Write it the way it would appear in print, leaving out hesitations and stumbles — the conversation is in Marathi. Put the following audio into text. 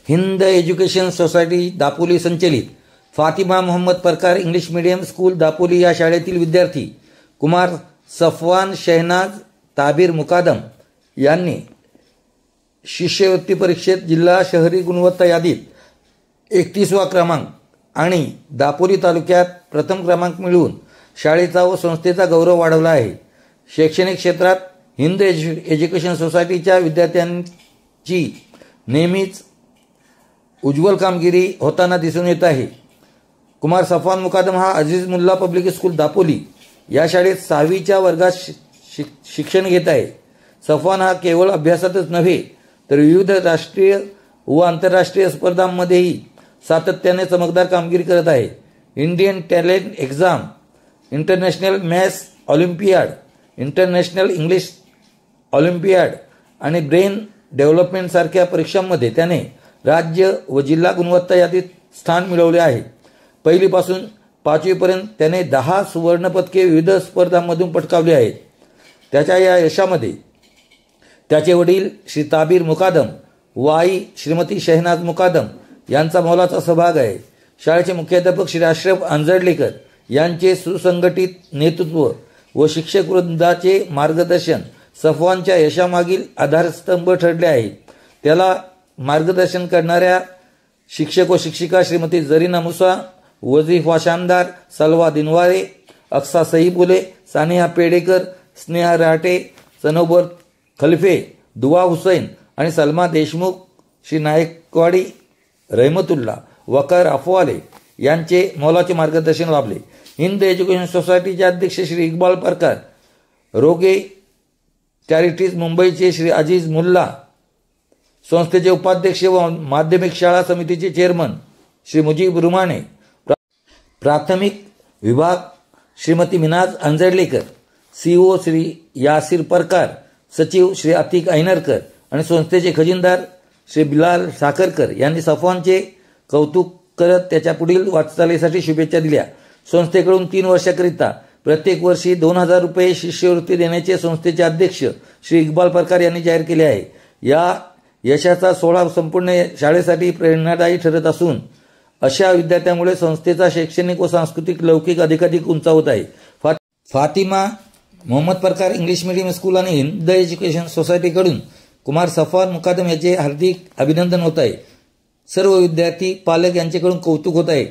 हिंद एज्युकेशन सोसायटी दापोली संचलित फातिमा मोहम्मद परकार इंग्लिश मीडियम स्कूल दापोली या शाळेतील विद्यार्थी कुमार सफवान शहनाज ताबीर मुकादम यांनी शिष्यवृत्ती परीक्षेत जिल्हा शहरी गुणवत्ता यादीत 31वा क्रमांक आणि दापोली तालुक्यात प्रथम क्रमांक मिळवून शाळेचा व संस्थेचा गौरव वाढवला आहे। शैक्षणिक क्षेत्रात हिंद एज्युकेशन सोसायटीच्या विद्यार्थ्यांची नेहमीच उज्ज्वल कामगिरी होताना दिसून येत आहे। कुमार सफवान मुकादम हा अजीज मुल्ला पब्लिक स्कूल दापोली या शाळेत 6वीच्या वर्गात शिक्षण घेत आहे। सफवान हा केवळ अभ्यासातच नव्हे तर विविध राष्ट्रीय व आंतरराष्ट्रीय स्पर्धांमध्येही सातत्याने चमकदार कामगिरी करत आहे। Indian talent exam, international maths Olympiad, international English Olympiad आणि ब्रेन डेव्हलपमेंट सारख्या परीक्षांमध्ये त्याने राज्य व जिल्हा गुणवत्ता यादीत स्थान मिळवले आहे। पहिलीपासून 5वीपर्यंत त्याने 10 सुवर्ण पदके विविध स्पर्धांमधून पटकावली आहेत। त्याच्या या यशामध्ये त्याचे वडील श्री ताबीर मुकादम व आई श्रीमती शहनाज मुकादम यांचा मोलाचा सहभाग आहे। शाळेचे मुख्याध्यापक श्री अशरफ अंजडलेकर यांचे सुसंघटित नेतृत्व व शिक्षक वृंदाचे मार्गदर्शन सफवानच्या यशामागील आधारस्तंभ ठरले आहे। त्याला मार्गदर्शन करणाऱ्या शिक्षक व शिक्षिका श्रीमती जरीना मुसा, वजीफा शानदार, सलवा दिनवारे, अक्सा सईबुले, सानिया पेडेकर, स्नेहा राटे, सनोबर खलफे, दुआ हुसैन आणि सलमा देशमुख, श्री नायकवाडी रहमतुल्ला, वकार अफवाले यांचे मोलाचे मार्गदर्शन लाभले। हिंद एज्युकेशन सोसायटीचे अध्यक्ष श्री इक्बाल परकार, रोगे चॅरिटीज मुंबईचे श्री अजीज मुल्ला, संस्थेचे उपाध्यक्ष व माध्यमिक शाळा समितीचे चेअरमन श्री मुजीब रुमाने, प्राथमिक विभाग श्रीमती मिनाज अंजडलेकर, सीओ श्री यासिर परकार, सचिव श्री अतिक ऐनरकर आणि संस्थेचे खजिनदार श्री बिलाल साखरकर यांनी सफवानचे कौतुक करत त्याच्या पुढील वाटचालीसाठी शुभेच्छा दिल्या। संस्थेकडून 3 वर्षाकरिता प्रत्येक वर्षी 2000 रुपये शिष्यवृत्ती देण्याचे संस्थेचे अध्यक्ष श्री इक्बाल परकार यांनी जाहीर केले आहे। या यशाचा सोहळा संपूर्ण शाळेसाठी प्रेरणादायी ठरत असून अशा विद्यार्थ्यांमुळे संस्थेचा शैक्षणिक व सांस्कृतिक लौकिक अधिकाधिक उंचावत आहे। फातिमा मोहम्मद परकार इंग्लिश मीडियम स्कूल आणि हिंद एज्युकेशन सोसायटीकडून कुमार सफवान मुकादम याचे हार्दिक अभिनंदन होत आहे। सर्व विद्यार्थी पालक यांच्याकडून कौतुक होत आहे।